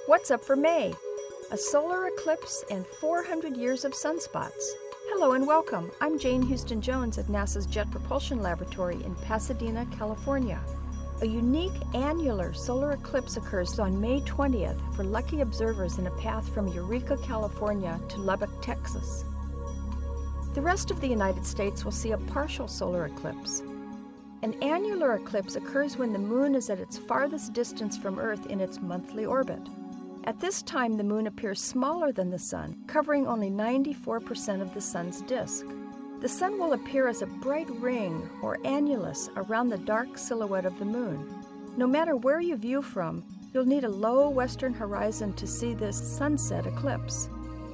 What's up for May? A solar eclipse and 400 years of sunspots. Hello and welcome. I'm Jane Houston Jones at NASA's Jet Propulsion Laboratory in Pasadena, California. A unique annular solar eclipse occurs on May 20th for lucky observers in a path from Eureka, California to Lubbock, Texas. The rest of the United States will see a partial solar eclipse. An annular eclipse occurs when the moon is at its farthest distance from Earth in its monthly orbit. At this time, the moon appears smaller than the sun, covering only 94% of the sun's disk. The sun will appear as a bright ring, or annulus, around the dark silhouette of the moon. No matter where you view from, you'll need a low western horizon to see this sunset eclipse.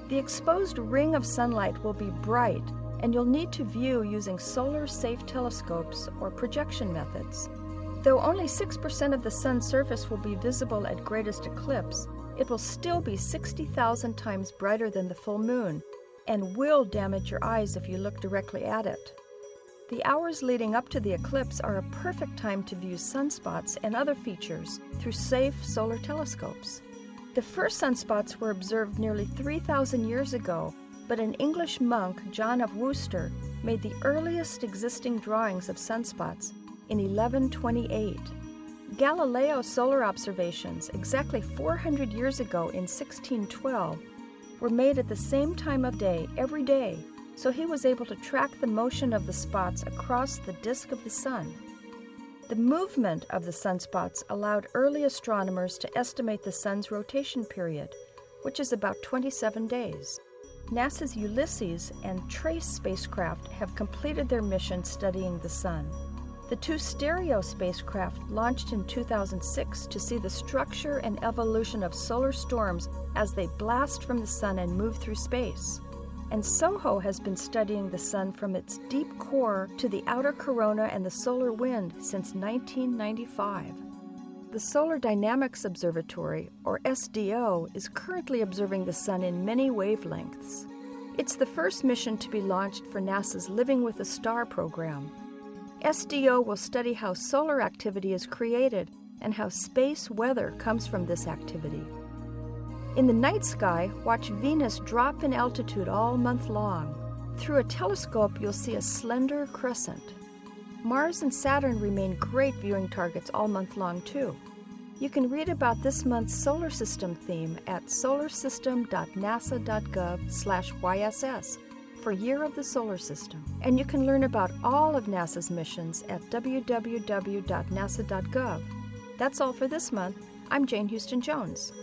The exposed ring of sunlight will be bright, and you'll need to view using solar-safe telescopes or projection methods. Though only 6% of the sun's surface will be visible at greatest eclipse, it will still be 60,000 times brighter than the full moon and will damage your eyes if you look directly at it. The hours leading up to the eclipse are a perfect time to view sunspots and other features through safe solar telescopes. The first sunspots were observed nearly 3,000 years ago, but an English monk, John of Worcester, made the earliest existing drawings of sunspots in 1128. Galileo's solar observations, exactly 400 years ago in 1612, were made at the same time of day every day, so he was able to track the motion of the spots across the disk of the sun. The movement of the sunspots allowed early astronomers to estimate the sun's rotation period, which is about 27 days. NASA's Ulysses and TRACE spacecraft have completed their mission studying the sun. The two STEREO spacecraft launched in 2006 to see the structure and evolution of solar storms as they blast from the sun and move through space. And SOHO has been studying the sun from its deep core to the outer corona and the solar wind since 1995. The Solar Dynamics Observatory, or SDO, is currently observing the sun in many wavelengths. It's the first mission to be launched for NASA's Living with a Star program. SDO will study how solar activity is created and how space weather comes from this activity. In the night sky, watch Venus drop in altitude all month long. Through a telescope, you'll see a slender crescent. Mars and Saturn remain great viewing targets all month long, too. You can read about this month's solar system theme at solarsystem.nasa.gov/YSS for Year of the Solar System. And you can learn about all of NASA's missions at www.nasa.gov. That's all for this month. I'm Jane Houston Jones.